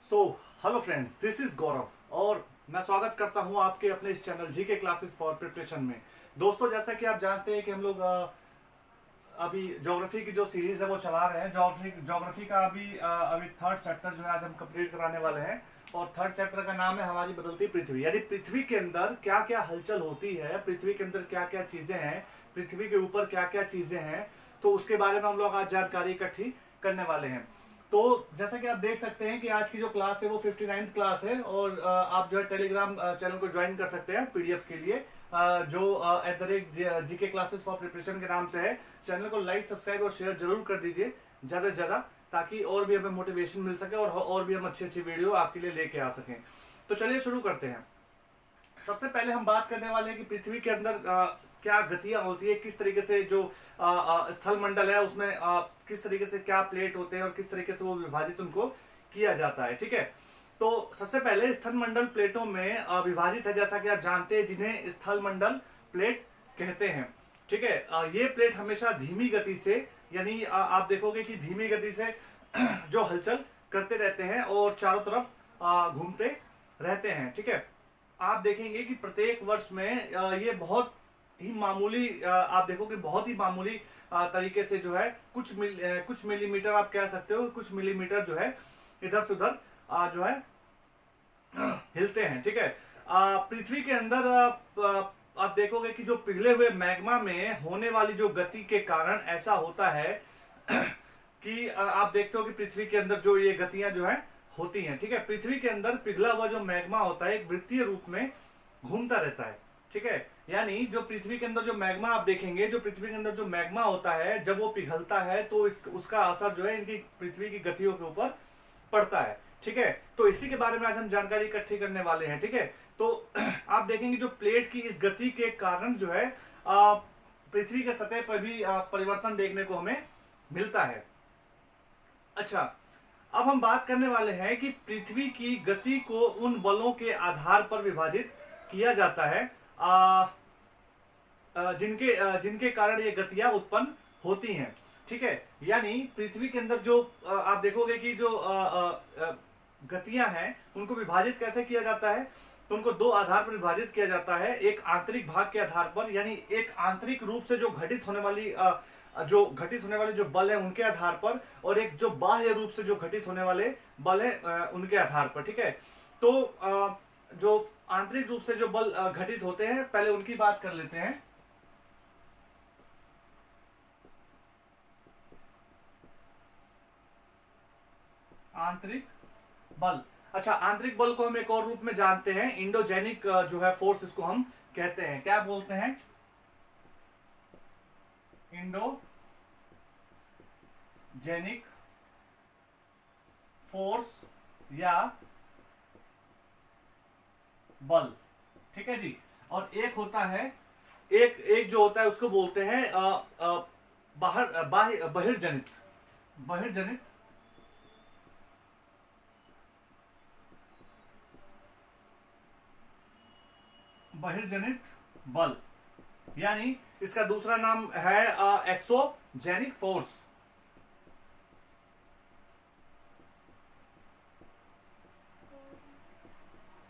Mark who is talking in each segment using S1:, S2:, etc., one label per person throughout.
S1: So hello friends, this is Gaurav और मैं स्वागत करता हूं आपके अपने इस चैनल जीके क्लासेस फॉर प्रिपरेशन में। दोस्तों, जैसा कि आप जानते हैं कि हम लोग अभी ज्योग्राफी की जो सीरीज है वो चला रहे हैं। ज्योग्राफी का अभी थर्ड चैप्टर जो है आज हम कंप्लीट कराने वाले हैं। और थर्ड चैप्टर का नाम है हमारी बदलती पृथ्वी, यानी पृथ्वी के अंदर क्या क्या हलचल होती है, पृथ्वी के अंदर क्या क्या चीजें हैं, पृथ्वी के ऊपर क्या क्या चीजें हैं, तो उसके बारे में हम लोग आज जानकारी इकट्ठी करने वाले हैं। तो जैसा कि आप देख सकते हैं कि आज की जो क्लास है वो 59th क्लास है और आप जो है टेलीग्राम चैनल को ज्वाइन कर सकते हैं पीडीएफ के लिए, जो @जीके क्लासेस फॉर प्रिपरेशन के नाम से है। चैनल को लाइक, सब्सक्राइब और शेयर जरूर कर दीजिए ज्यादा से ज्यादा, ताकि और भी हमें मोटिवेशन मिल सके और भी हम अच्छी अच्छी वीडियो आपके लिए लेके आ सकें। तो चलिए शुरू करते हैं। सबसे पहले हम बात करने वाले हैं कि पृथ्वी के अंदर क्या गतियां होती है, किस तरीके से जो स्थल मंडल है उसमें किस तरीके से क्या प्लेट होते हैं और किस तरीके से वो विभाजित उनको किया जाता है। ठीक है, तो सबसे पहले स्थल मंडल प्लेटों में विभाजित है, जैसा कि आप जानते हैं, जिन्हें स्थल मंडल प्लेट कहते हैं। ठीक है, ये प्लेट हमेशा धीमी गति से, यानी आप देखोगे कि धीमी गति से जो हलचल करते रहते हैं और चारों तरफ घूमते रहते हैं। ठीक है, आप देखेंगे कि प्रत्येक वर्ष में ये बहुत ही मामूली, आप देखोगे बहुत ही मामूली तरीके से जो है कुछ मिलीमीटर, आप कह सकते हो कुछ मिलीमीटर जो है इधर से उधर जो है हिलते हैं। ठीक है, पृथ्वी के अंदर आप देखोगे कि जो पिघले हुए मैग्मा में होने वाली जो गति के कारण ऐसा होता है कि आप देखते हो कि पृथ्वी के अंदर जो ये गतियां जो है होती हैं। ठीक है, पृथ्वी के अंदर पिघला हुआ जो मैग्मा होता है एक वृत्तीय रूप में घूमता रहता है। ठीक है, यानी जो पृथ्वी के अंदर जो मैग्मा आप देखेंगे, जो पृथ्वी के अंदर जो मैग्मा होता है जब वो पिघलता है तो उसका असर जो है इनकी पृथ्वी की गतियों के ऊपर पड़ता है। ठीक है, तो इसी के बारे में आज हम जानकारी इकट्ठी करने वाले हैं। ठीक है, तो आप देखेंगे जो प्लेट की इस गति के कारण जो है पृथ्वी के सतह पर भी परिवर्तन देखने को हमें मिलता है। अच्छा, अब हम बात करने वाले हैं कि पृथ्वी की गति को उन बलों के आधार पर विभाजित किया जाता है जिनके कारण ये गतियां उत्पन्न होती हैं। ठीक है, यानी पृथ्वी के अंदर जो आप देखोगे कि जो गतियां हैं उनको विभाजित कैसे किया जाता है, तो उनको दो आधार पर विभाजित किया जाता है। एक आंतरिक भाग के आधार पर, यानी एक आंतरिक रूप से जो घटित होने वाले जो बल है उनके आधार पर, और एक जो बाह्य रूप से जो घटित होने वाले बल है उनके आधार पर। ठीक है, तो जो आंतरिक रूप से जो बल घटित होते हैं, पहले उनकी बात कर लेते हैं। आंतरिक बल, अच्छा, आंतरिक बल को हम एक और रूप में जानते हैं, इंडोजेनिक जो है फोर्स, इसको हम कहते हैं। क्या बोलते हैं? इंडोजेनिक फोर्स या बल। ठीक है जी, और एक होता है, एक जो होता है उसको बोलते हैं बहिर्जनित बहिर्जनित बहिर्जनित बल, यानी इसका दूसरा नाम है एक्सोजेनिक फोर्स।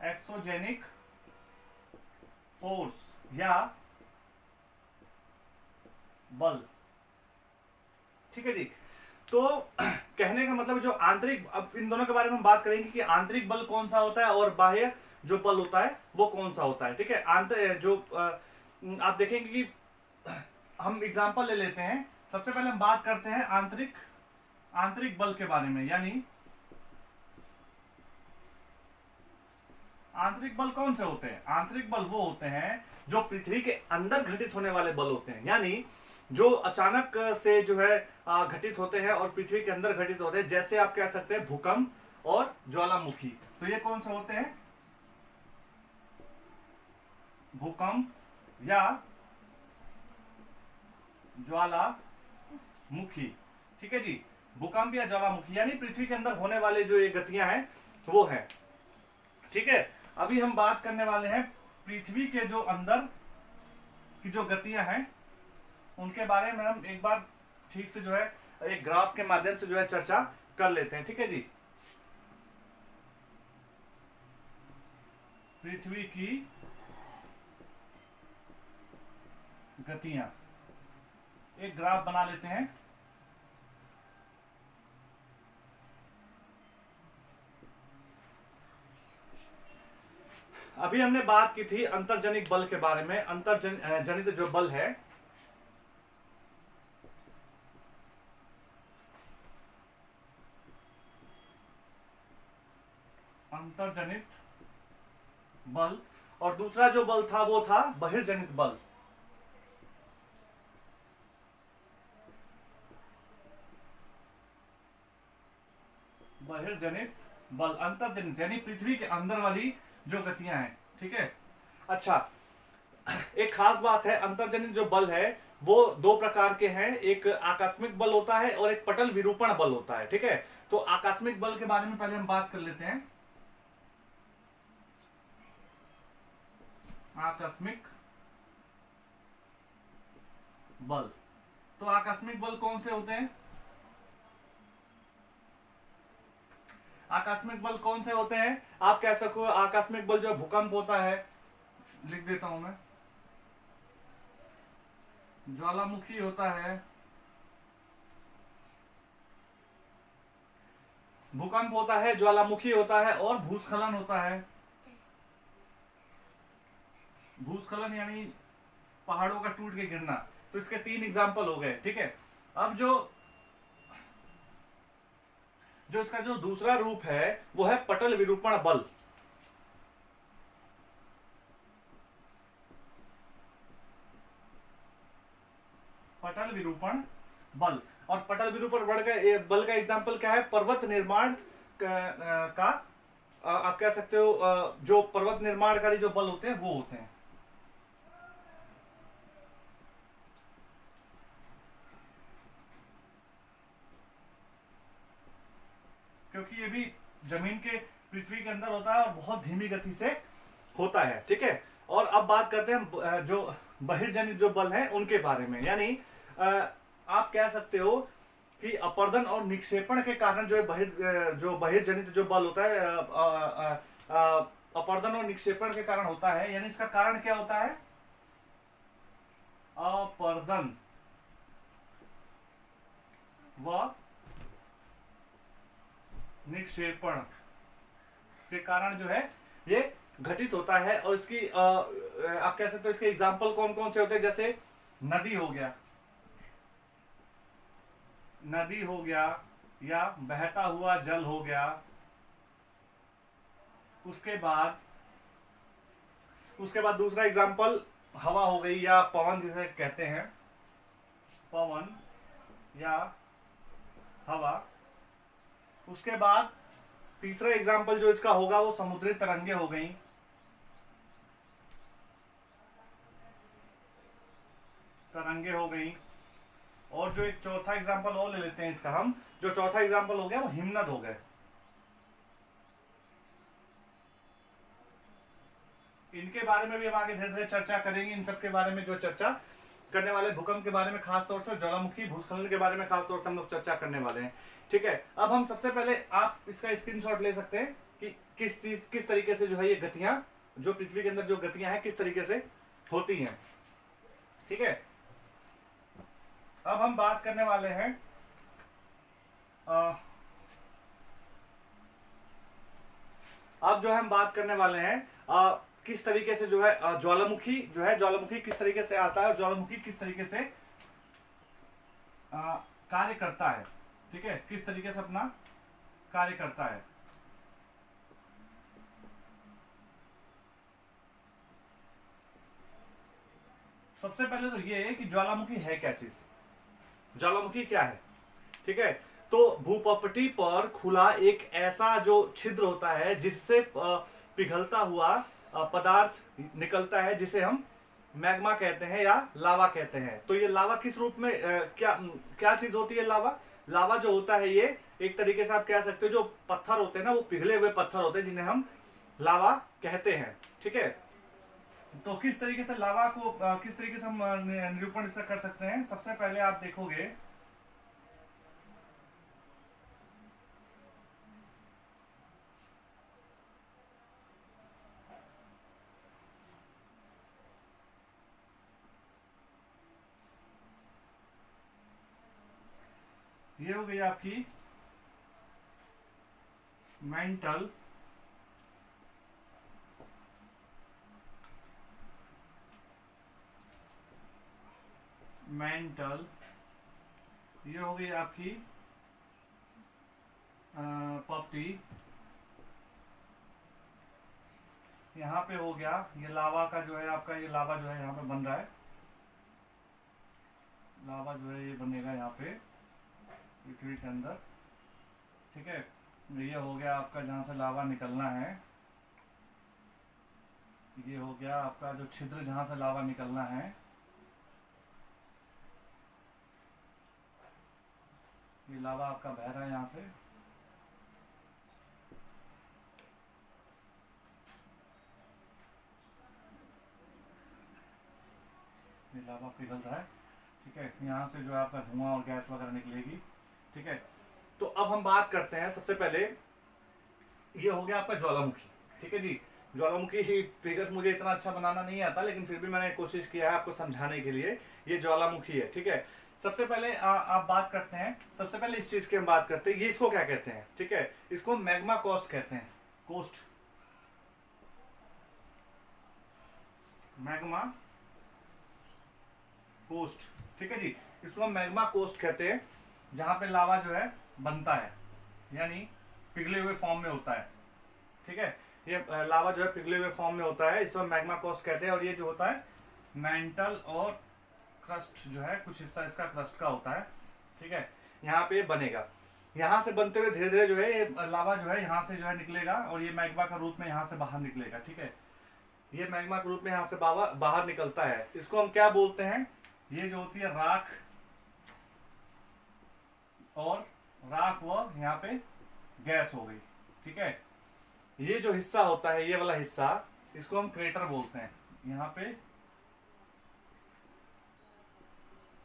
S1: एक्सोजेनिक फोर्स या बल। ठीक है जी, तो कहने का मतलब जो आंतरिक, अब इन दोनों के बारे में हम बात करेंगे कि आंतरिक बल कौन सा होता है और बाह्य जो बल होता है वो कौन सा होता है। ठीक है, आप देखेंगे कि हम एग्जांपल ले लेते हैं। सबसे पहले हम बात करते हैं आंतरिक बल के बारे में, यानी आंतरिक बल कौन से होते हैं? आंतरिक बल वो होते हैं जो पृथ्वी के अंदर घटित होने वाले बल होते हैं, यानी जो अचानक से जो है घटित होते हैं और पृथ्वी के अंदर घटित होते हैं। जैसे आप कह सकते हैं भूकंप और ज्वालामुखी, तो ये कौन से होते हैं? भूकंप या ज्वालामुखी। ठीक है जी, भूकंप या ज्वालामुखी, यानी पृथ्वी के अंदर होने वाले जो ये गतियां हैं वो है। ठीक है, अभी हम बात करने वाले हैं पृथ्वी के जो अंदर की जो गतियां हैं उनके बारे में हम एक बार ठीक से जो है एक ग्राफ के माध्यम से जो है चर्चा कर लेते हैं। ठीक है जी, पृथ्वी की गतियां। एक ग्राफ बना लेते हैं। अभी हमने बात की थी अंतर्जनिक बल के बारे में। अंतर्जनित जो बल है, अंतर्जनित बल, और दूसरा जो बल था वो था बहिर्जनित बल। बहिर्जनित बल, अंतर्जनित यानी पृथ्वी के अंदर वाली जो गतियां हैं, ठीक है। अच्छा, एक खास बात है, अंतर्जनित जो बल है वो दो प्रकार के हैं। एक आकस्मिक बल होता है और एक पटल विरूपण बल होता है, ठीक है। तो आकस्मिक बल के बारे में पहले हम बात कर लेते हैं। आकस्मिक बल, तो आकस्मिक बल कौन से होते हैं? आकस्मिक बल कौन से होते हैं? आप कह सको आकस्मिक बल जो भूकंप होता है, लिख देता हूं मैं, ज्वालामुखी होता है, भूकंप होता है, ज्वालामुखी होता है और भूस्खलन होता है। भूस्खलन यानी पहाड़ों का टूट के गिरना। तो इसके 3 एग्जाम्पल हो गए, ठीक है। अब जो इसका जो दूसरा रूप है वो है पटल विरूपण बल। पटल विरूपण बल, और पटल विरूपण बल का एग्जाम्पल क्या है? पर्वत निर्माण का आप कह सकते हो, जो पर्वत निर्माणकारी जो बल होते हैं वो होते हैं। क्योंकि ये भी जमीन के, पृथ्वी के अंदर होता है और बहुत धीमी गति से होता है, ठीक है। और अब बात करते हैं जो बहिर्जनित जो बल है उनके बारे में। यानी आप कह सकते हो कि अपर्दन और निक्षेपण के कारण जो बहिर्जनित जो बल होता है, अपर्दन और निक्षेपण के कारण होता है। यानी इसका कारण क्या होता है? अपर्दन व निक्षेपण के कारण जो है ये घटित होता है। और इसकी आप कह सकते हो इसके एग्जाम्पल कौन कौन से होते हैं? जैसे नदी हो गया, नदी हो गया, या बहता हुआ जल हो गया। उसके बाद दूसरा एग्जाम्पल हवा हो गई, या पवन जिसे कहते हैं, पवन या हवा। उसके बाद तीसरा एग्जाम्पल जो इसका होगा वो समुद्री तरंगे हो गई। तरंगे हो गई। और जो एक चौथा एग्जाम्पल और ले लेते हैं इसका हम, जो चौथा एग्जाम्पल हो गया वो हिमनद हो गए। इनके बारे में भी हम आगे धीरे धीरे चर्चा करेंगे। इन सब के बारे में जो चर्चा करने वाले, भूकंप के बारे में खास तौर से, ज्वालामुखी भूस्खलन के बारे में खास तौर से हम लोग चर्चा करने वाले हैं, ठीक है। अब हम सबसे पहले, आप इसका स्क्रीनशॉट ले सकते हैं कि किस तरीके से जो है ये गतियां, जो पृथ्वी के अंदर जो गतियां हैं किस तरीके से होती हैं, ठीक है। अब हम बात करने वाले हैं अब जो है हम बात करने वाले हैं किस तरीके से जो है ज्वालामुखी किस तरीके से आता है और ज्वालामुखी किस तरीके से कार्य करता है, ठीक है। किस तरीके से अपना कार्य करता है। सबसे पहले तो ये है कि ज्वालामुखी है क्या चीज, ज्वालामुखी क्या है, ठीक है। तो भूपपटी पर खुला एक ऐसा जो छिद्र होता है जिससे पिघलता हुआ पदार्थ निकलता है, जिसे हम मैग्मा कहते हैं या लावा कहते हैं। तो ये लावा किस रूप में क्या चीज होती है? लावा जो होता है ये एक तरीके से आप कह सकते हो, जो पत्थर होते हैं ना, वो पिघले हुए पत्थर होते हैं जिन्हें हम लावा कहते हैं, ठीक है। तो किस तरीके से लावा को किस तरीके से हम निरूपण इसका कर सकते हैं? सबसे पहले आप देखोगे ये हो गई आपकी मेंटल मेंटल ये हो गई आपकी प्रॉपर्टी। यहाँ पे हो गया ये लावा का जो है आपका, ये लावा जो है यहाँ पे बन रहा है, लावा जो है ये बनेगा यहाँ पे पृथ्वी के अंदर, ठीक है। ये हो गया आपका जहाँ से लावा निकलना है, ये हो गया आपका जो छिद्र जहाँ से लावा निकलना है, ये लावा आपका बह रहा है यहाँ से, ये लावा पिघल रहा है, ठीक है। यहाँ से जो है आपका धुआं और गैस वगैरह निकलेगी, ठीक है। तो अब हम बात करते हैं, सबसे पहले ये हो गया आपका ज्वालामुखी, ठीक है जी। ज्वालामुखी ही फिगर मुझे इतना अच्छा बनाना नहीं आता, लेकिन फिर भी मैंने कोशिश किया है आपको समझाने के लिए। ये ज्वालामुखी है, ठीक है। सबसे पहले आप बात करते हैं, सबसे पहले इस चीज की हम बात करते हैं, ये इसको क्या कहते हैं, ठीक है। इसको मैग्मा कोस्ट कहते हैं, कोस्ट, मैग्मा कोस्ट, ठीक है जी। इसको हम मैग्मा कोस्ट कहते हैं, जहां पे लावा जो है बनता है, यानी पिघले हुए फॉर्म में होता है, ठीक है। ये लावा जो है पिघले हुए फॉर्म में होता है, इसको मैग्मा कोस्ट कहते हैं। और ये जो होता है मेंटल और क्रस्ट जो है, कुछ हिस्सा इसका क्रस्ट का होता है, ठीक है। यहाँ पे बनेगा, यहाँ से बनते हुए धीरे धीरे जो है ये लावा जो है यहाँ से जो है निकलेगा, और ये मैग्मा का रूप में यहाँ से बाहर निकलेगा, ठीक है। ये मैग्मा के रूप में यहाँ से बाहर निकलता है। इसको हम क्या बोलते हैं, ये जो होती है राख, और राख व यहाँ पे गैस हो गई, ठीक है। ये जो हिस्सा होता है, ये वाला हिस्सा, इसको हम क्रेटर बोलते हैं, यहाँ पे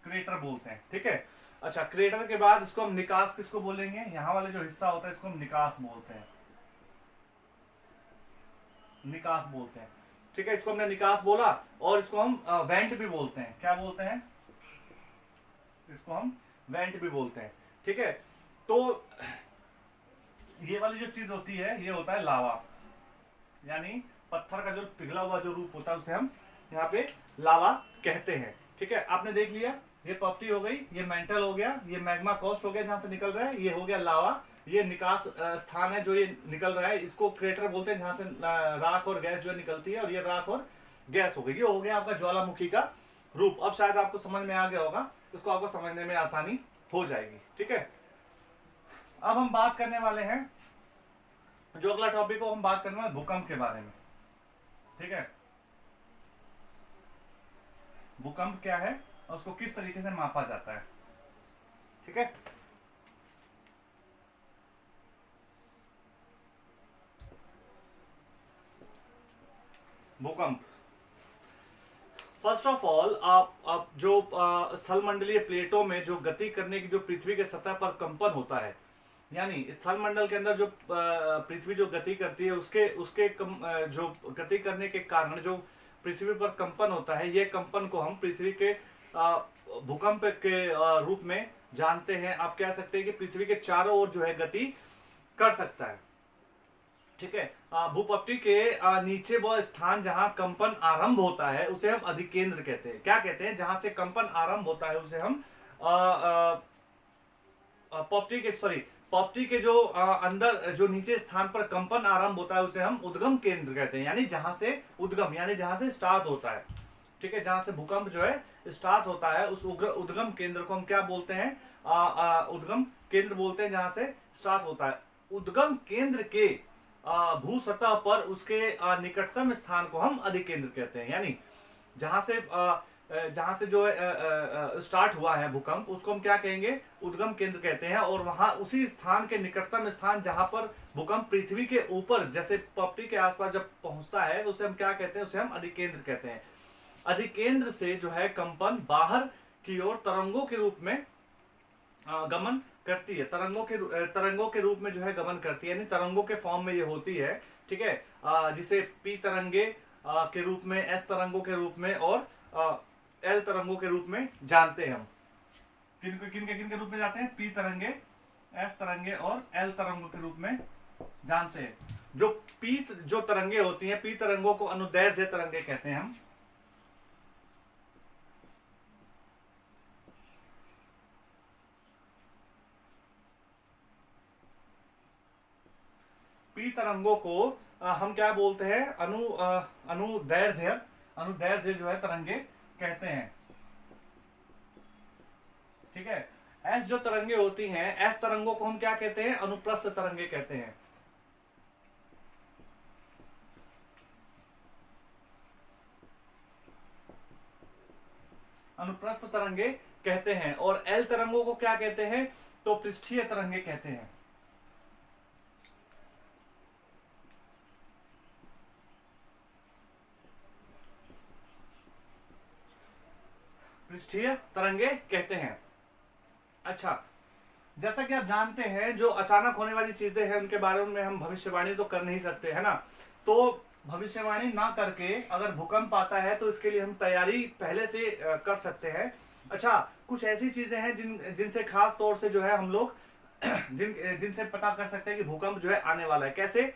S1: क्रेटर बोलते हैं, ठीक है। अच्छा, क्रेटर के बाद इसको हम निकास किसको बोलेंगे, यहाँ वाले जो हिस्सा होता है इसको हम निकास बोलते हैं, निकास बोलते हैं, ठीक है। इसको हमने निकास बोला, और इसको हम वेंट भी बोलते हैं, क्या बोलते हैं, इसको हम वेंट भी बोलते हैं, ठीक है। तो ये वाली जो चीज होती है, ये होता है लावा, यानी पत्थर का जो पिघला हुआ जो रूप होता है उसे हम यहाँ पे लावा कहते हैं, ठीक है। आपने देख लिया, ये प्रॉपर्टी हो गई, ये मेंटल हो गया, ये मैग्मा कोस्ट हो गया जहां से निकल रहा है, ये हो गया लावा, ये निकास स्थान है जो ये निकल रहा है, इसको क्रेटर बोलते हैं जहां से राख और गैस जो निकलती है, और ये राख और गैस हो गई। ये हो गया आपका ज्वालामुखी का रूप। अब शायद आपको समझ में आ गया होगा, इसको आपको समझने में आसानी हो जाएगी, ठीक है। अब हम बात करने वाले हैं, जो अगला टॉपिक को हम बात करने वाले भूकंप के बारे में, ठीक है। भूकंप क्या है और उसको किस तरीके से मापा जाता है, ठीक है। भूकंप, फर्स्ट ऑफ ऑल आप जो स्थल मंडलीय प्लेटों में जो गति करने की जो पृथ्वी के सतह पर कंपन होता है, यानी स्थल मंडल के अंदर जो पृथ्वी जो गति करती है, उसके जो गति करने के कारण जो पृथ्वी पर कंपन होता है, ये कंपन को हम पृथ्वी के भूकंप के रूप में जानते हैं। आप कह सकते हैं कि पृथ्वी के चारों ओर जो है गति कर सकता है, ठीक है। भूपट्टी के नीचे वह स्थान जहां कंपन आरंभ होता है उसे हम अधिकेंद्र कहते हैं। क्या कहते हैं, जहां से कंपन आरंभ होता है उसे हम पॉप्टी के जो अंदर जो नीचे स्थान पर कंपन आरंभ होता है उसे हम उद्गम केंद्र कहते हैं, यानी जहां से उद्गम, यानी जहां से स्टार्ट होता है, ठीक है। जहां से भूकंप जो है स्टार्ट होता है उस उद्गम केंद्र को हम क्या बोलते हैं, उद्गम केंद्र बोलते हैं, जहां से स्टार्ट होता है। उद्गम केंद्र के भू सतह पर उसके निकटतम स्थान को हम अधिकेंद्र कहते हैं, यानी जहां से जो स्टार्ट हुआ है भूकंप, उसको हम क्या कहेंगे, उद्गम केंद्र कहते हैं। और वहां उसी स्थान के निकटतम स्थान जहां पर भूकंप पृथ्वी के ऊपर जैसे पॉप्टी के आसपास जब पहुंचता है उसे हम क्या कहते हैं, उसे हम अधिकेंद्र कहते हैं। अधिकेंद्र से जो है कंपन बाहर की ओर तरंगों के रूप में गमन करती है, तरंगों के रूप में जो है गमन करती है, यानी तरंगों के फॉर्म में ये होती है, ठीक है। जिसे पी तरंगे के रूप में, एस तरंगों के रूप में और एल तरंगों के रूप में जानते हैं हम, किन के रूप में जाते हैं? पी तरंगे, एस तरंगे और एल तरंगों के रूप में जानते हैं। जो तरंगे होती हैं, पी तरंगों को अनुदैर्ध्य तरंगे कहते हैं हम। पी तरंगों को हम क्या बोलते हैं? अनुदैर्ध्य जो है तरंगे कहते हैं। ठीक है। एस जो तरंगे होती हैं, एस तरंगों को हम क्या कहते हैं? अनुप्रस्थ तरंगे कहते हैं। अनुप्रस्थ तरंगे कहते हैं। और एल तरंगों को क्या कहते हैं? तो पृष्ठीय तरंगे कहते हैं। पृष्ठीय तरंगे कहते हैं। अच्छा, जैसा कि आप जानते हैं, जो अचानक होने वाली चीजें हैं उनके बारे में हम भविष्यवाणी तो कर नहीं सकते, है ना। तो भविष्यवाणी ना करके अगर भूकंप आता है तो इसके लिए हम तैयारी पहले से कर सकते हैं। अच्छा, कुछ ऐसी चीजें हैं जिनसे खास तौर से जो है हम लोग जिनसे पता कर सकते हैं कि भूकंप जो है आने वाला है। कैसे?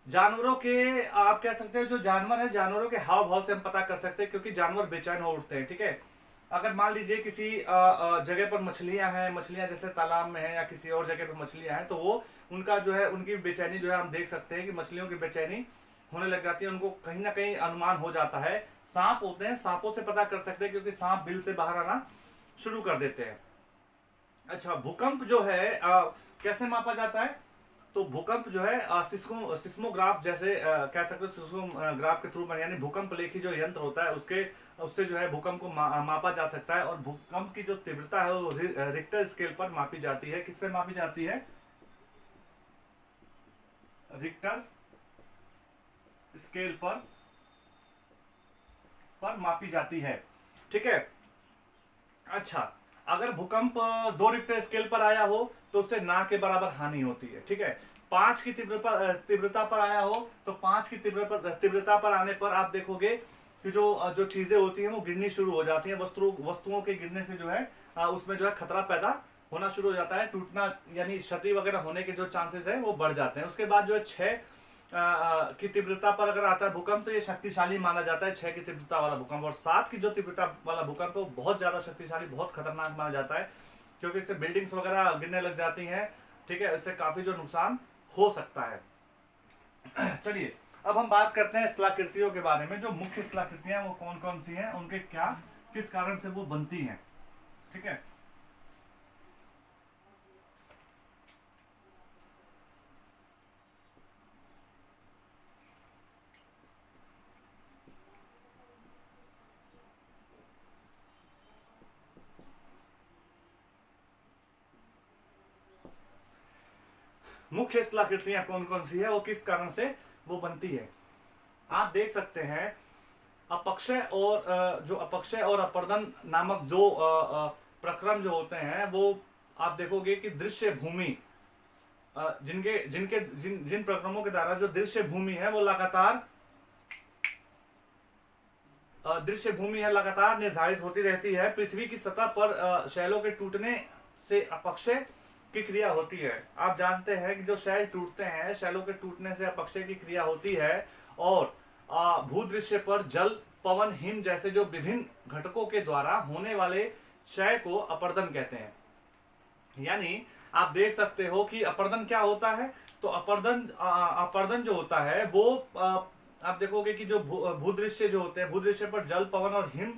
S1: जानवरों के, आप कह सकते हैं जो जानवर है, जानवरों के हाव भाव से हम पता कर सकते हैं, क्योंकि जानवर बेचैन हो उठते हैं। ठीक है। अगर मान लीजिए किसी जगह पर मछलियां हैं, मछलियां जैसे तालाब में हैं या किसी और जगह पर मछलियां हैं, तो वो उनका जो है, उनकी बेचैनी जो है हम देख सकते हैं कि मछलियों की बेचैनी होने लग जाती है। उनको कहीं ना कहीं अनुमान हो जाता है। सांप होते हैं, सांपों से पता कर सकते हैं, क्योंकि सांप बिल से बाहर आना शुरू कर देते हैं। अच्छा, भूकंप जो है कैसे मापा जाता है? तो भूकंप जो है सिस्मोग्राफ जैसे कह सकते हो, सिस्मोग्राफ के थ्रू, यानी भूकंप लेखी जो यंत्र होता है उससे जो है भूकंप को मापा जा सकता है। और भूकंप की जो तीव्रता है वो रिक्टर स्केल पर मापी जाती है। किस पे मापी जाती है? रिक्टर स्केल पर मापी जाती है। ठीक है। अच्छा, अगर भूकंप 2 रिक्टर स्केल पर आया हो तो उससे ना के बराबर हानि होती है। ठीक है। 5 की तीव्रता पर आया हो तो 5 की तीव्रता पर आने पर आप देखोगे कि जो चीजें होती हैं वो गिरनी शुरू हो जाती हैं। वस्तुओं के गिरने से जो है उसमें जो है खतरा पैदा होना शुरू हो जाता है। टूटना यानी क्षति वगैरह होने के जो चांसेस है वो बढ़ जाते हैं। उसके बाद जो है 6 की तीव्रता पर अगर आता है भूकंप तो ये शक्तिशाली माना जाता है, 6 की तीव्रता वाला भूकंप। और 7 की जो तीव्रता वाला भूकंप है वो बहुत ज्यादा शक्तिशाली, बहुत खतरनाक माना जाता है, क्योंकि इससे बिल्डिंग्स वगैरह गिरने लग जाती हैं। ठीक है। इससे काफी जो नुकसान हो सकता है। चलिए, अब हम बात करते हैं स्थलाकृतियों के बारे में। जो मुख्य स्थलाकृतियां वो कौन कौन सी हैं, उनके किस कारण से वो बनती हैं। ठीक है। मुख्य स्थलाकृतियां कौन कौन सी है, वो किस कारण से वो बनती है। आप देख सकते हैं अपक्षय और अपर्दन नामक दो प्रक्रम जो होते हैं वो आप देखोगे कि दृश्य भूमि, जिन प्रक्रमों के द्वारा जो दृश्य भूमि है वो लगातार निर्धारित होती रहती है। पृथ्वी की सतह पर शैलों के टूटने से अपक्षय की क्रिया होती है। आप जानते हैं कि जो शैल टूटते हैं, शैलों के टूटने से अपक्षय की क्रिया होती है। और भूदृश्य पर जल, पवन, हिम जैसे जो विभिन्न घटकों के द्वारा होने वाले क्षय को अपर्दन कहते हैं। यानी आप देख सकते हो कि अपर्दन क्या होता है। तो अपर्दन जो होता है वो आप देखोगे कि जो भूदृश्य जो होते हैं, भूदृश्य पर जल, पवन और हिम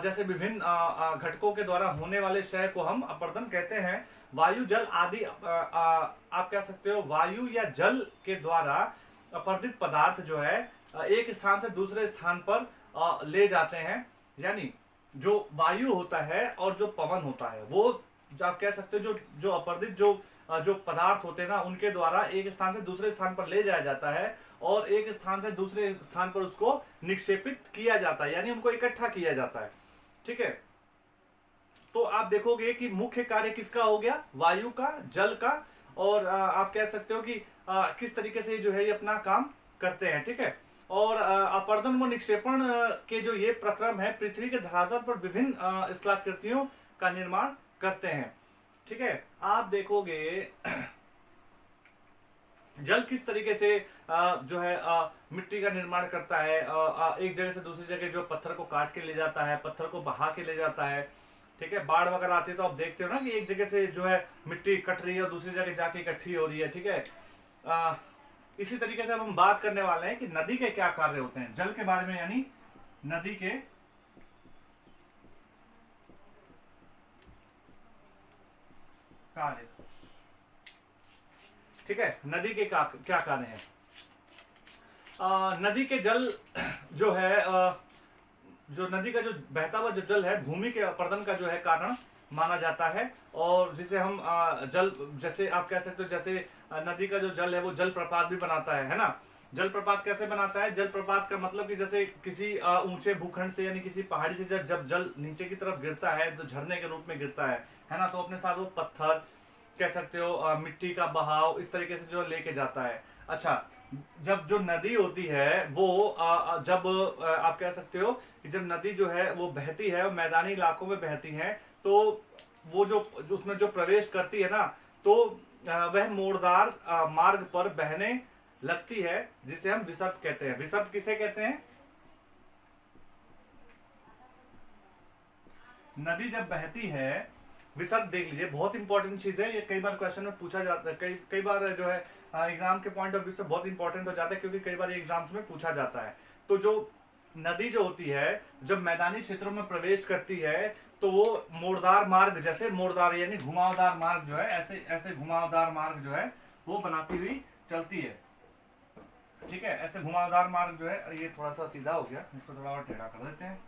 S1: जैसे विभिन्न घटकों के द्वारा होने वाले क्षय को हम अपर्दन कहते हैं। वायु, जल आदि आप कह सकते हो वायु या जल के द्वारा अपर्दित पदार्थ जो है एक स्थान से दूसरे स्थान पर ले जाते हैं। यानी जो वायु होता है और जो पवन होता है वो आप कह सकते हो जो अपर्दित जो पदार्थ होते हैं ना, उनके द्वारा एक स्थान से दूसरे स्थान पर ले जाया जाता है और एक स्थान से दूसरे स्थान पर उसको निक्षेपित किया जाता है, यानी उनको इकट्ठा किया जाता है। ठीक है। तो आप देखोगे कि मुख्य कार्य किसका हो गया? वायु का, जल का, और आप कह सकते हो कि किस तरीके से जो है ये अपना काम करते हैं। ठीक है। और अपर्दन व निक्षेपण के जो ये प्रक्रम है पृथ्वी के धरातल पर विभिन्न स्थलाकृतियों का निर्माण करते हैं। ठीक है, आप देखोगे जल किस तरीके से जो है मिट्टी का निर्माण करता है, एक जगह से दूसरी जगह जो पत्थर को काट के ले जाता है, पत्थर को बहा के ले जाता है। ठीक है, बाढ़ वगैरह आती है तो आप देखते हो ना कि एक जगह से जो है मिट्टी कट रही है और दूसरी जगह जाके इकट्ठी हो रही है। ठीक है, इसी तरीके से अब हम बात करने वाले हैं कि नदी के क्या कार्य होते हैं, जल के बारे में, यानी नदी के कार्य। ठीक है, नदी के क्या कार्य हैं। नदी के जल जो है जो नदी का जो बहता हुआ जो जल है भूमि के अपर्दन का जो है कारण माना जाता है, और जिसे हम जल, जैसे आप कह सकते हो जैसे नदी का जो जल है वो जल प्रपात भी बनाता है ना। जल प्रपात कैसे बनाता है, जल प्रपात का मतलब कि जैसे किसी ऊंचे भूखंड से यानी किसी पहाड़ी से जब जल नीचे की तरफ गिरता है तो झरने के रूप में गिरता है ना, तो अपने साथ वो पत्थर कह सकते हो, मिट्टी का बहाव इस तरीके से जो लेके जाता है। अच्छा, जब जो नदी होती है वो जब आप कह सकते हो कि जब नदी जो है वो बहती है, मैदानी इलाकों में बहती है, तो वो जो उसमें जो प्रवेश करती है ना, तो वह मोड़दार मार्ग पर बहने लगती है, जिसे हम विसर्प कहते हैं। विसर्प किसे कहते हैं, नदी जब बहती है, विसर्प देख लीजिए, बहुत इंपॉर्टेंट चीज है ये, कई बार क्वेश्चन में पूछा जाता है, कई बार जो है एग्जाम के पॉइंट ऑफ व्यू से बहुत इंपॉर्टेंट हो जाता है, क्योंकि कई बार एग्जाम्स में पूछा जाता है। तो जो नदी जो होती है जब मैदानी क्षेत्रों में प्रवेश करती है तो वो मोड़दार मार्ग, जैसे मोड़दार यानी घुमावदार मार्ग जो है, ऐसे ऐसे घुमावदार मार्ग जो है वो बनाती हुई चलती है। ठीक है, ऐसे घुमावदार मार्ग जो है, ये थोड़ा सा सीधा हो गया, इसको थोड़ा और टेढ़ा कर देते हैं,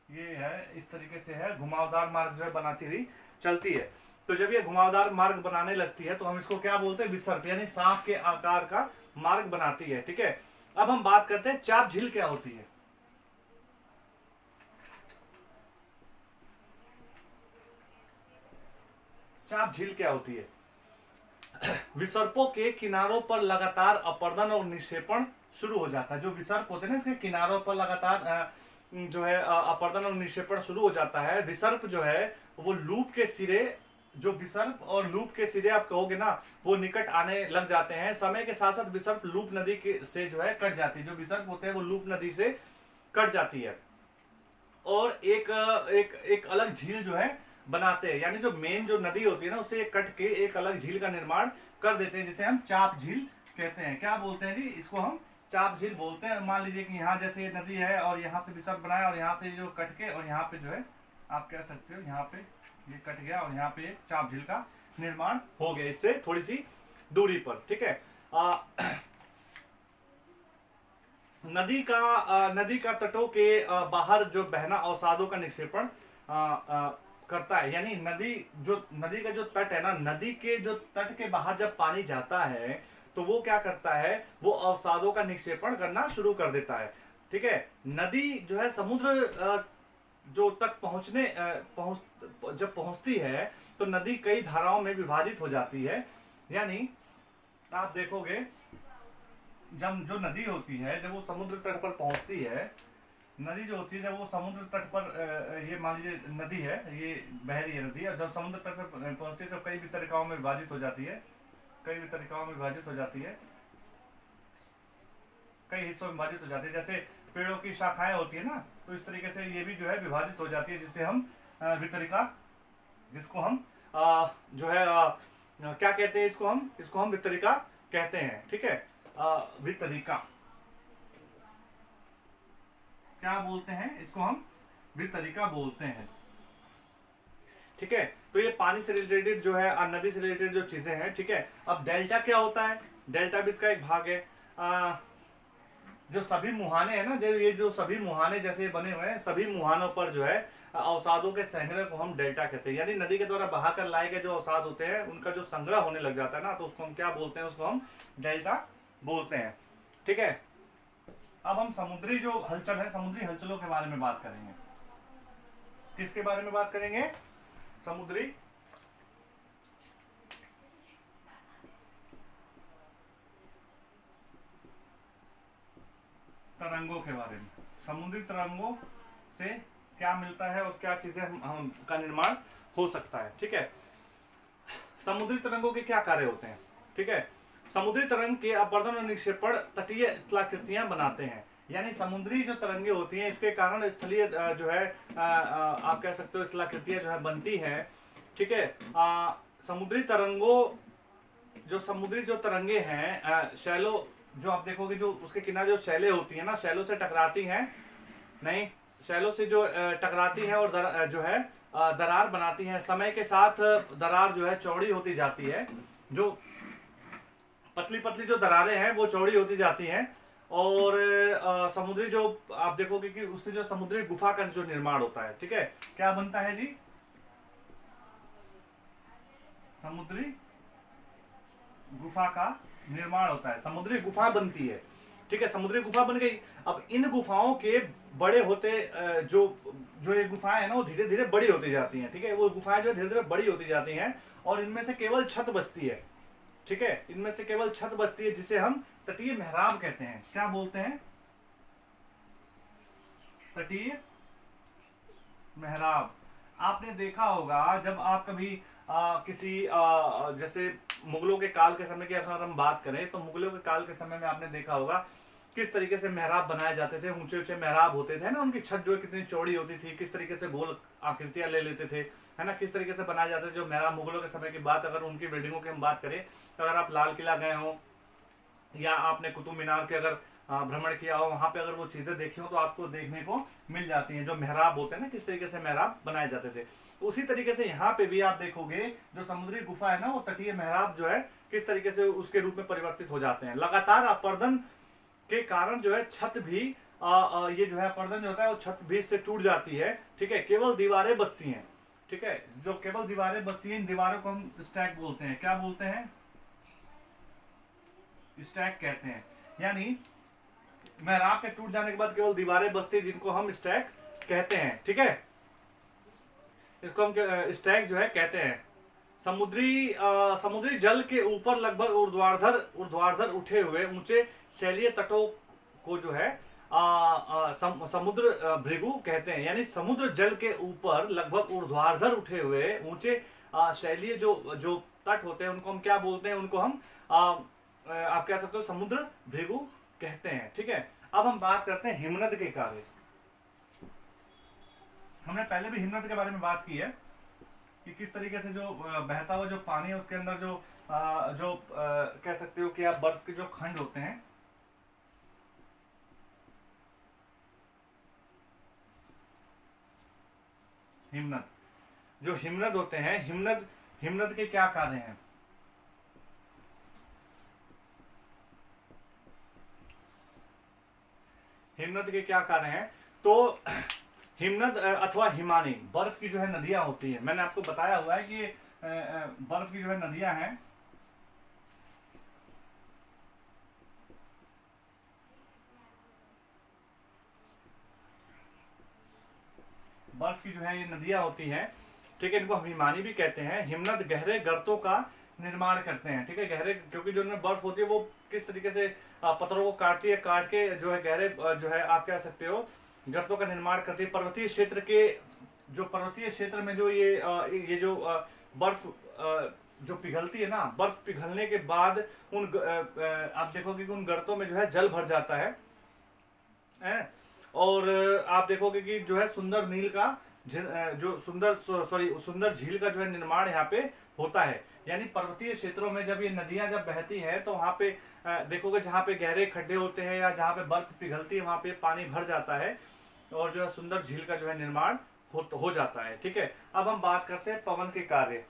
S1: ये है इस तरीके से है, घुमावदार मार्ग जो है बनाती हुई चलती है। तो जब ये घुमावदार मार्ग बनाने लगती है तो हम इसको क्या बोलते हैं, विसर्प, यानी सांप के आकार का मार्ग बनाती है। ठीक है, अब हम बात करते हैं चाप झील क्या होती है। चाप झील क्या होती है, विसर्पों के किनारों पर लगातार अपर्दन और निक्षेपण शुरू हो जाता है। जो विसर्प होते हैं ना, इसके किनारों पर लगातार जो है अपर्दन और निक्षेपण शुरू हो जाता है। विसर्प जो है वो लूप के सिरे, जो विसर्प और लूप के सिरे आप कहोगे ना, वो निकट आने लग जाते हैं। समय के साथ साथ विसर्प लूप नदी के से जो है कट जाती है, जो विसर्प होते हैं वो लूप नदी से कट जाती है, और एक अलग झील जो है बनाते हैं, यानी जो मेन जो नदी होती है ना उसे कट के एक अलग झील का निर्माण कर देते हैं, जिसे हम चाप झील कहते हैं। क्या बोलते हैं जी, इसको हम चाप झील बोलते हैं। मान लीजिए कि यहाँ जैसे नदी है और यहाँ से विसर्प बनाया, और यहाँ से जो कट के और यहाँ पे जो है आप कह सकते हो यहाँ पे ये कट गया और यहाँ पे चाप झील का निर्माण हो गया, इससे थोड़ी सी दूरी पर। ठीक है, नदी का तटों के बाहर जो बहना अवसादों का निक्षेपण करता है, यानी नदी का जो तट है ना, नदी के जो तट के बाहर जब पानी जाता है तो वो क्या करता है, वो अवसादों का निक्षेपण करना शुरू कर देता है। ठीक है, नदी जो है समुद्र जो तक जब पहुंचती है तो नदी कई धाराओं में विभाजित हो जाती है। यानी आप देखोगे जब जो नदी होती है जब वो समुद्र तट पर पहुंचती है, नदी जो होती है जब वो समुद्र तट पर, ये मान लीजिए नदी है, ये बह रही है नदी, और जब समुद्र तट पर पहुंचती है तो कई भी तरीकाओं में विभाजित हो जाती है, कई हिस्सों में विभाजित हो जाती है। जैसे पेड़ों की शाखाएं होती है ना, तो इस तरीके से ये भी जो है विभाजित हो जाती है, जिसे हम वितरिका, जिसको हम जो है क्या कहते हैं, इसको हम वितरिका कहते हैं। ठीक है, वितरिका क्या बोलते हैं, इसको हम वितरिका बोलते हैं। ठीक है, तो ये पानी से रिलेटेड जो है नदी से रिलेटेड जो चीजें हैं। ठीक है, अब डेल्टा क्या होता है, डेल्टा भी इसका एक भाग है। जो सभी मुहाने हैं ना, जो सभी मुहाने जैसे बने हुए हैं, सभी मुहानों पर जो है अवसादों के संग्रह को हम डेल्टा कहते हैं। यानी नदी के द्वारा बहाकर लाए गए जो अवसाद होते हैं उनका जो संग्रह होने लग जाता है ना, तो उसको हम क्या बोलते हैं, उसको हम डेल्टा बोलते हैं। ठीक है, अब हम समुद्री जो हलचल है, समुद्री हलचलों के बारे में बात करेंगे। किसके बारे में बात करेंगे, समुद्री तरंगों के बारे में। समुद्री तरंगों से क्या मिलता है और क्या चीजें हम का निर्माण हो सकता है। ठीक है, समुद्री तरंगों के क्या कार्य होते हैं? ठीक है, समुद्री तरंग के अपवर्तन और निक्षेपण तटीय स्थलाकृतियां बनाते हैं। यानी समुद्री जो तरंगे होती हैं इसके कारण स्थलीय जो है आप कह सकते हो स्थलाकृतियां जो है बनती है। ठीक है, समुद्री तरंगों समुद्री जो तरंगे हैं शैलो, जो आप देखोगे जो उसके किनारे जो शैले होती है ना, शैलों से टकराती हैं, नहीं शैलों से जो टकराती है और जो है दरार बनाती है। समय के साथ दरार जो है चौड़ी होती जाती है, जो पतली पतली जो दरारें हैं वो चौड़ी होती जाती हैं। और समुद्री जो आप देखोगे कि उससे जो समुद्री गुफा का जो निर्माण होता है। ठीक है, क्या बनता है जी? समुद्री गुफा का निर्माण होता है, समुद्री गुफा बनती है। ठीक है, समुद्री गुफा बन गई। अब इन गुफाओं के बड़े होते जो जो ये गुफाएं है ना वो धीरे धीरे बड़ी होती जाती हैं। ठीक है, वो गुफाएं जो धीरे धीरे बड़ी होती जाती हैं और इनमें से केवल छत बचती है। ठीक है, इनमें से केवल छत बचती है जिसे हम तटीय मेहराब कहते हैं। क्या बोलते हैं? तटीय मेहराब। आपने देखा होगा जब आप कभी किसी जैसे मुगलों के काल के समय की अगर हम बात करें तो मुगलों के काल के समय में आपने देखा होगा किस तरीके से मेहराब बनाए जाते थे। ऊंचे ऊंचे मेहराब होते थे ना, उनकी छत जो कितनी चौड़ी होती थी, किस तरीके से गोल आकृतियां ले लेते थे, है ना, किस तरीके से बनाए जाते थे जो मेहराब। मुगलों के समय की बात अगर उनकी बिल्डिंगों की हम बात करें तो अगर आप लाल किला गए हो या आपने कुतुब मीनार के अगर भ्रमण किया हो, वहां पे अगर वो चीजें देखी हो तो आपको देखने को मिल जाती हैं जो मेहराब होते हैं ना, किस तरीके से मेहराब बनाए जाते थे। उसी तरीके से यहाँ पे भी आप देखोगे जो समुद्री गुफा है ना वो तटीय मेहराब जो है किस तरीके से उसके रूप में परिवर्तित हो जाते हैं। लगातार अपरदन के कारण जो है छत भी ये जो है अपरदन जो होता है वो छत भी इससे टूट जाती है। ठीक है, केवल दीवारें बचती हैं। ठीक है, जो केवल दीवारें बचती हैं इन दीवारों को हम स्टैक बोलते हैं। क्या बोलते हैं? स्टैक कहते हैं। यानी मेहराब के टूट जाने के बाद केवल दीवारें बचती है जिनको हम स्टैक कहते हैं। ठीक है, इसको हम स्टैक जो है कहते हैं। समुद्री जल के ऊपर लगभग ऊर्ध्वाधर उठे हुए ऊंचे शैलीय तटों को जो है समुद्र भृगु कहते हैं। यानी समुद्र जल के ऊपर लगभग ऊर्ध्वाधर उठे हुए ऊंचे शैलीय जो तट होते हैं उनको हम क्या बोलते हैं? उनको हम आप कह सकते हो समुद्र भृगु कहते हैं। ठीक है, अब हम बात करते हैं हिमनद के कार्य। हमने पहले भी हिमनद के बारे में बात की है कि किस तरीके से जो बहता हुआ जो पानी है उसके अंदर जो कह सकते हो कि आप बर्फ के जो खंड होते हैं, हिमनद, जो हिमनद होते हैं, हिमनद के क्या कार्य हैं? हिमनद के क्या कार्य हैं? तो हिमनद अथवा हिमानी बर्फ की जो है नदियां होती है। मैंने आपको बताया हुआ है कि बर्फ की जो है नदियां हैं, बर्फ की जो है ये नदियां होती हैं। ठीक है, इनको हम हिमानी भी कहते हैं। हिमनद गहरे गर्तों का निर्माण करते हैं। ठीक है, गहरे, क्योंकि जो उनमें बर्फ होती है वो किस तरीके से पत्थरों को काटती है, काट के जो है गहरे जो है आप कह सकते हो गर्तों का निर्माण करती है। पर्वतीय क्षेत्र में जो ये जो बर्फ जो पिघलती है ना, बर्फ पिघलने के बाद आप देखोगे कि उन गर्तों में जो है जल भर जाता है। और आप देखोगे कि जो है सुंदर नील का जो सुंदर झील का जो है निर्माण यहाँ पे होता है। यानी पर्वतीय क्षेत्रों में जब ये नदियां जब बहती हैं तो वहां पे देखोगे जहाँ पे गहरे खड्डे होते हैं या जहाँ पे बर्फ पिघलती है वहां पे पानी भर जाता है और जो है सुंदर झील का जो है निर्माण हो जाता है। ठीक है, अब हम बात करते हैं पवन के कार्य।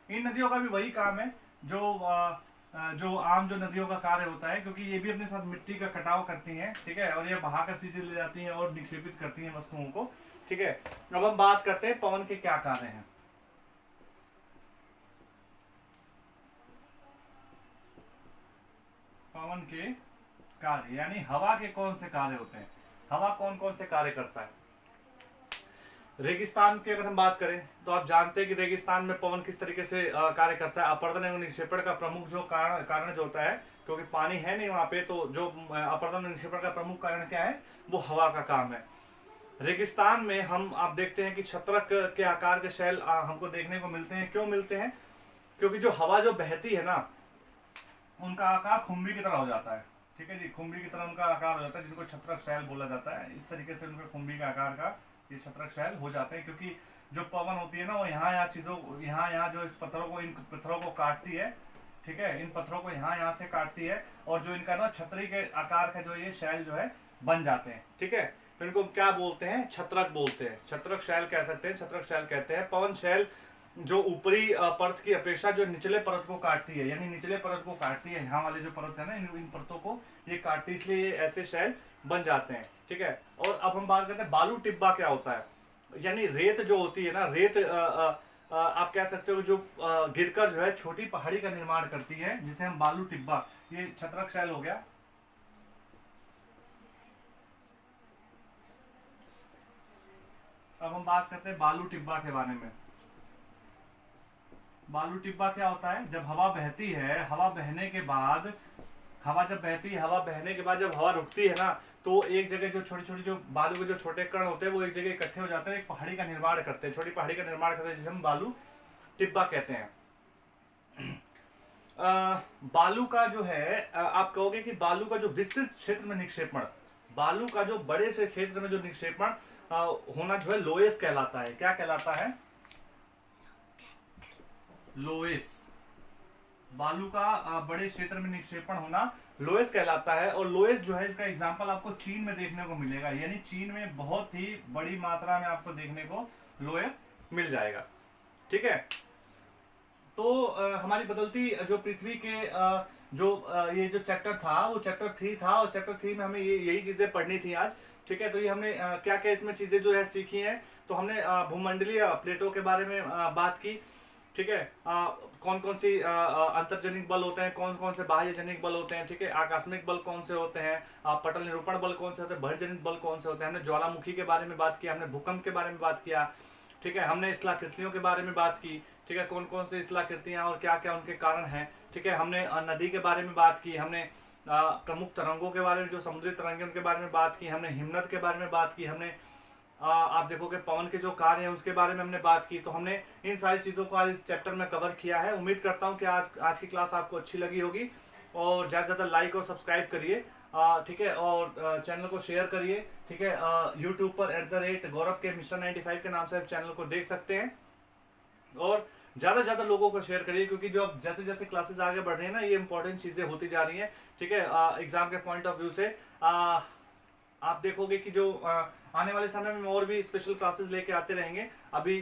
S1: इन नदियों का भी वही काम है जो आम जो नदियों का कार्य होता है, क्योंकि ये भी अपने साथ मिट्टी का कटाव करती हैं। ठीक है, और ये बहाकर सीधे ले जाती हैं और निक्षेपित करती हैं वस्तुओं को। ठीक है, अब हम बात करते हैं पवन के क्या कार्य हैं। पवन के कार्य यानी हवा के कौन से कार्य होते हैं? हवा कौन कौन से कार्य करता है? रेगिस्तान की अगर हम बात करें तो आप जानते हैं कि रेगिस्तान में पवन किस तरीके से कार्य करता है। अपरदन एवं निक्षेपण का प्रमुख जो कारण जो होता है, क्योंकि पानी है नहीं वहां पे, तो जो अपरदन एवं निक्षेपण का प्रमुख कारण क्या है? वो हवा का काम है। रेगिस्तान में हम आप देखते हैं कि छत्रक के आकार के शैल हमको देखने को मिलते हैं। क्यों मिलते हैं? क्योंकि जो हवा जो बहती है ना, उनका आकार खुम्बी की तरह हो जाता है। ठीक है जी, खुम्बी की तरह उनका आकार हो जाता है, जिनको छत्रक शैल बोला जाता है। इस तरीके से उनके खुम्बी का आकार का ये छत्रक शैल हो जाते हैं, क्योंकि जो पवन होती है ना वो यहाँ चीजों यहाँ जो इस पत्थरों को इन पत्थरों को काटती है। ठीक है, इन पत्थरों को यहाँ से काटती है और जो इनका ना छतरी के आकार का जो ये शैल जो है बन जाते हैं। ठीक है, तो इनको क्या बोलते हैं? छत्रक बोलते हैं, छत्रक शैल कह सकते हैं, छत्रक शैल कहते हैं। पवन शैल जो ऊपरी परत की अपेक्षा जो निचले परत को काटती है, यानी निचले परत को काटती है, यहाँ वाले जो परत है ना इन परतों को ये काटती है, इसलिए ये ऐसे शैल बन जाते हैं। ठीक है, और अब हम बात करते हैं बालू टिब्बा क्या होता है। यानी रेत जो होती है ना, रेत आप कह सकते हो जो गिरकर जो है छोटी पहाड़ी का निर्माण करती है, जिसे हम बालू टिब्बा, ये छत्रक शैल हो गया। अब हम बात करते हैं बालू टिब्बा के बारे में। बालू टिब्बा क्या होता है? जब हवा बहती है, हवा बहने के बाद, हवा जब बहती है, हवा बहने के बाद जब हवा रुकती है ना, तो एक जगह जो छोटी छोटी जो बालू के जो छोटे कण होते हैं वो एक जगह इकट्ठे हो जाते हैं, एक पहाड़ी का निर्माण करते हैं, छोटी पहाड़ी का निर्माण करते हैं, जिसे हम बालू टिब्बा कहते हैं। बालू का जो है आप कहोगे कि बालू का जो विस्तृत क्षेत्र में निक्षेपण, बालू का जो बड़े से क्षेत्र में जो निक्षेपण होना जो है लोएस कहलाता है। क्या कहलाता है? लोएस। बालू का बड़े क्षेत्र में निक्षेपण होना लोएस कहलाता है। और लोएस जो है इसका एग्जांपल आपको चीन में देखने को मिलेगा, यानी चीन में बहुत ही बड़ी मात्रा में आपको देखने को लोएस मिल जाएगा। ठीक है, तो हमारी बदलती जो पृथ्वी के ये जो चैप्टर था वो चैप्टर 3 था, और चैप्टर 3 में हमें यही चीजें पढ़नी थी आज। ठीक है, तो ये हमने क्या क्या इसमें चीजें जो है सीखी हैं। तो हमने भूमंडलीय प्लेटों के बारे में बात की। ठीक है, कौन कौन सी अंतर्जनिक बल होते हैं, कौन कौन से बाह्यजनिक बल होते हैं। ठीक है, आकस्मिक बल कौन से होते हैं, पटल निरूपण बल कौन से होते हैं, बहिर्जनित बल कौन से होते हैं। हमने ज्वालामुखी के बारे में बात किया, हमने भूकंप के बारे में बात किया। ठीक है, हमने स्थलाकृतियों के बारे में बात की। ठीक है, कौन कौन से स्थलाकृतियां और क्या क्या उनके कारण हैं। ठीक है, हमने नदी के बारे में बात की, हमने प्रमुख तरंगों के बारे में, जो समुद्री तरंगे उनके बारे में बात की, हमने हिमनद के बारे में बात की, हमने आप देखोगे पवन के जो कार्य हैं उसके बारे में हमने बात की। तो हमने इन सारी चीजों को आज इस चैप्टर में कवर किया है। उम्मीद करता हूं कि आज की क्लास आपको अच्छी लगी होगी, और ज्यादा से ज्यादा लाइक और सब्सक्राइब करिए। ठीक है, और चैनल को शेयर करिए। ठीक है, यूट्यूब पर @गौरव के मिस्टर 95 के नाम से चैनल को देख सकते हैं, और ज्यादा से ज्यादा लोगों को शेयर करिए, क्योंकि जो अब जैसे जैसे क्लासेस आगे बढ़ रही है ना, ये इंपॉर्टेंट चीजें होती जा रही हैं। ठीक है, एग्जाम के पॉइंट ऑफ व्यू से आप देखोगे कि जो आने वाले समय में और भी स्पेशल क्लासेस लेके आते रहेंगे। अभी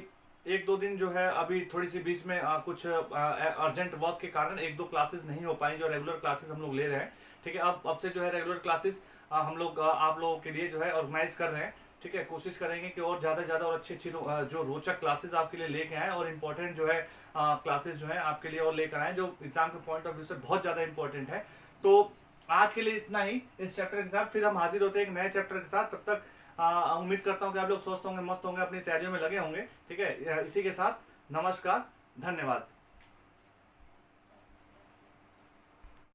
S1: 1-2 दिन जो है, अभी थोड़ी सी बीच में कुछ अर्जेंट वर्क के कारण 1-2 क्लासेस नहीं हो पाई, जो रेगुलर क्लासेस हम लोग ले रहे हैं। ठीक है, अब से जो है रेगुलर क्लासेस हम लोग आप लोगों के लिए जो है ऑर्गेनाइज कर रहे हैं। ठीक है, कोशिश करेंगे कि और ज्यादा से ज्यादा और अच्छी जो रोचक क्लासेस आपके लिए लेके आए, और इम्पोर्टेंट जो है क्लासेस जो है आपके लिए और लेकर आए, जो एग्जाम के पॉइंट ऑफ व्यू से बहुत ज्यादा इंपॉर्टेंट है। तो आज के लिए इतना ही इस चैप्टर के साथ। फिर हम हाजिर होते हैं एक नए चैप्टर के साथ। तब तक उम्मीद करता हूँ कि आप लोग स्वस्थ होंगे, मस्त होंगे, अपनी तैयारियों में लगे होंगे। ठीक है, इसी के साथ नमस्कार, धन्यवाद।